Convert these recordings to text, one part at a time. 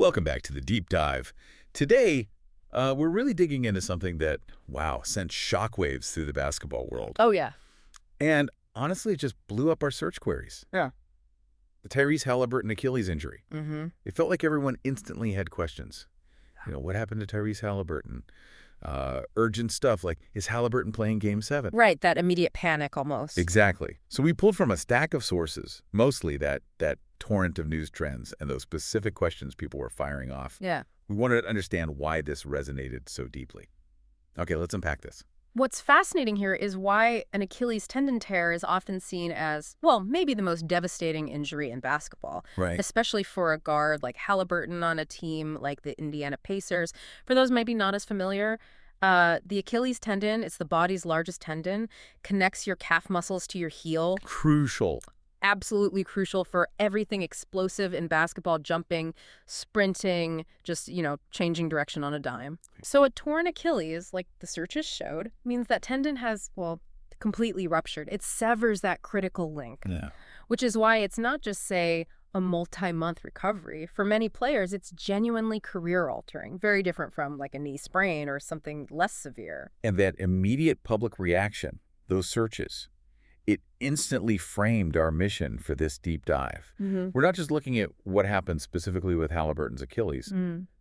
Welcome back to the Deep Dive. Today, we're really digging into something that, wow, sent shockwaves through the basketball world. Oh, yeah. And honestly, it just blew up our search queries. Yeah. The Tyrese Haliburton Achilles injury. Mm-hmm. It felt like everyone instantly had questions. What happened to Tyrese Haliburton? Urgent stuff like, is Haliburton playing Game 7? Right, that immediate panic almost. Exactly. So we pulled from a stack of sources, mostly that torrent of news trends and those specific questions people were firing off. Yeah. We wanted to understand why this resonated so deeply. Okay, let's unpack this. What's fascinating here is why an Achilles tendon tear is often seen as, well, maybe the most devastating injury in basketball. Right. Especially for a guard like Haliburton on a team like the Indiana Pacers. For those maybe not as familiar, the Achilles tendon, it's the body's largest tendon, connects your calf muscles to your heel. Crucial. Absolutely crucial for everything explosive in basketball, jumping, sprinting, just, changing direction on a dime. So a torn Achilles, like the searches showed, means that tendon has, well, completely ruptured. It severs that critical link, which is why it's not just, say, a multi-month recovery. For many players, it's genuinely career-altering, very different from like a knee sprain or something less severe. And that immediate public reaction, those searches, it instantly framed our mission for this deep dive. Mm-hmm. We're not just looking at what happened specifically with Haliburton's Achilles,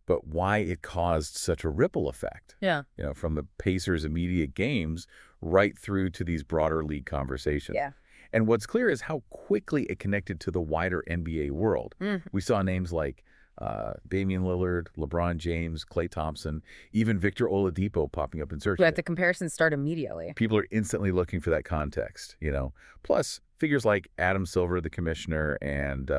but why it caused such a ripple effect. Yeah. From the Pacers' immediate games right through to these broader league conversations. Yeah. And what's clear is how quickly it connected to the wider NBA world. We saw names like Damian Lillard, LeBron James, Klay Thompson, even Victor Oladipo popping up in search. But the comparisons start immediately. People are instantly looking for that context, Plus, figures like Adam Silver, the commissioner, and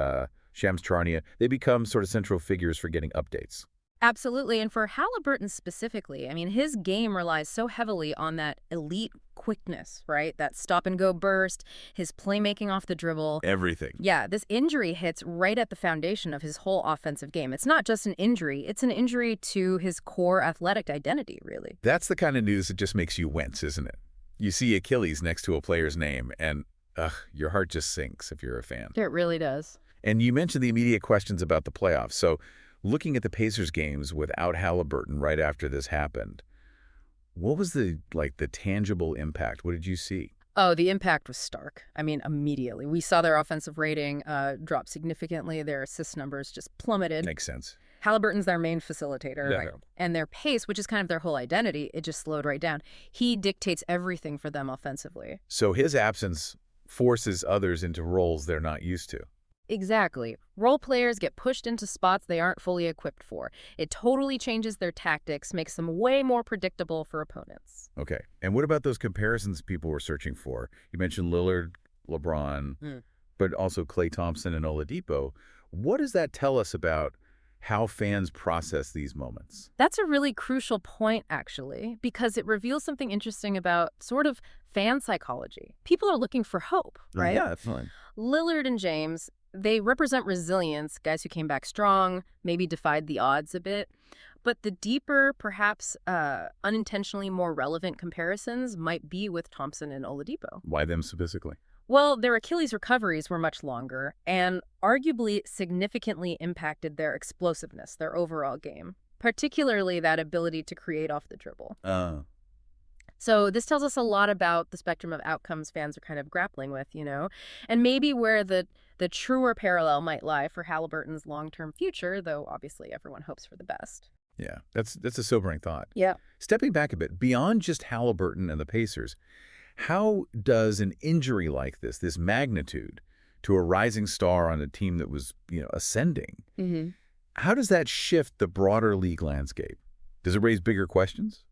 Shams Charania, they become sort of central figures for getting updates. Absolutely. And for Haliburton specifically, his game relies so heavily on that elite quickness, right? That stop-and-go burst, his playmaking off the dribble. Everything. Yeah, this injury hits right at the foundation of his whole offensive game. It's not just an injury. It's an injury to his core athletic identity, really. That's the kind of news that just makes you wince, isn't it? You see Achilles next to a player's name, and your heart just sinks if you're a fan. It really does. And you mentioned the immediate questions about the playoffs. So looking at the Pacers games without Haliburton right after this happened, what was the tangible impact? What did you see? Oh, the impact was stark. Immediately. We saw their offensive rating drop significantly. Their assist numbers just plummeted. Makes sense. Haliburton's their main facilitator, Yeah. right? And their pace, which is kind of their whole identity, it just slowed right down. He dictates everything for them offensively. So his absence forces others into roles they're not used to. Exactly. Role players get pushed into spots they aren't fully equipped for. It totally changes their tactics, makes them way more predictable for opponents. Okay. And what about those comparisons people were searching for? You mentioned Lillard, LeBron, but also Klay Thompson and Oladipo. What does that tell us about how fans process these moments? That's a really crucial point, actually, because it reveals something interesting about sort of fan psychology. People are looking for hope, right? Yeah, definitely. Lillard and James, they represent resilience, guys who came back strong, maybe defied the odds a bit. But the deeper, perhaps unintentionally more relevant comparisons might be with Thompson and Oladipo. Why them specifically? Well, their Achilles recoveries were much longer and arguably significantly impacted their explosiveness, their overall game, particularly that ability to create off the dribble. So this tells us a lot about the spectrum of outcomes fans are kind of grappling with, and maybe where the truer parallel might lie for Haliburton's long-term future, though obviously everyone hopes for the best. Yeah, that's a sobering thought. Yeah. Stepping back a bit, beyond just Haliburton and the Pacers, how does an injury like this magnitude to a rising star on a team that was, ascending, how does that shift the broader league landscape? Does it raise bigger questions?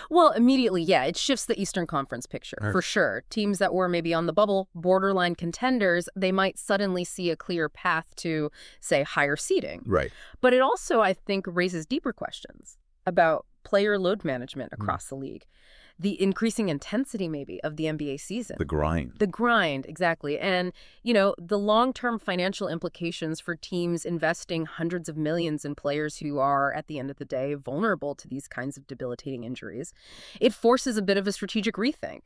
Well, immediately, yeah, it shifts the Eastern Conference picture, for sure. Teams that were maybe on the bubble, borderline contenders, they might suddenly see a clear path to, say, higher seeding. Right. But it also, I think, raises deeper questions about player load management across the league. The increasing intensity, maybe, of the NBA season. The grind. The grind, exactly. And, the long-term financial implications for teams investing hundreds of millions in players who are, at the end of the day, vulnerable to these kinds of debilitating injuries. It forces a bit of a strategic rethink.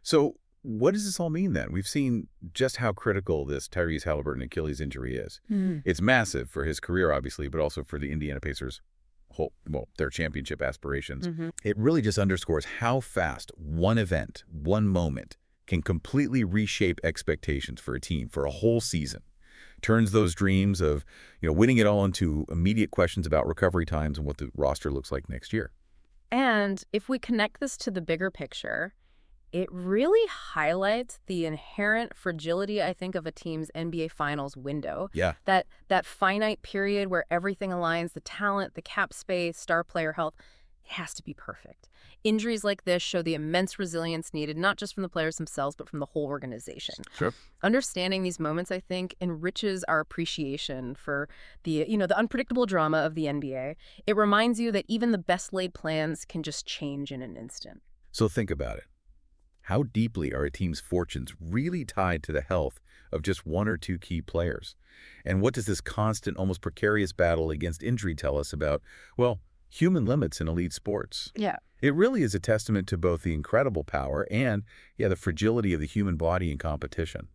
So what does this all mean then? We've seen just how critical this Tyrese Haliburton Achilles injury is. It's massive for his career, obviously, but also for the Indiana Pacers' their championship aspirations. It really just underscores how fast one event, one moment, can completely reshape expectations for a team for a whole season. Turns those dreams of, winning it all into immediate questions about recovery times and what the roster looks like next year. And if we connect this to the bigger picture, it really highlights the inherent fragility, I think, of a team's NBA Finals window. Yeah. That finite period where everything aligns, the talent, the cap space, star player health, it has to be perfect. Injuries like this show the immense resilience needed, not just from the players themselves, but from the whole organization. Sure. Understanding these moments, I think, enriches our appreciation for the unpredictable drama of the NBA. It reminds you that even the best laid plans can just change in an instant. So think about it. How deeply are a team's fortunes really tied to the health of just one or two key players? And what does this constant, almost precarious battle against injury tell us about, human limits in elite sports? Yeah. It really is a testament to both the incredible power and, the fragility of the human body in competition.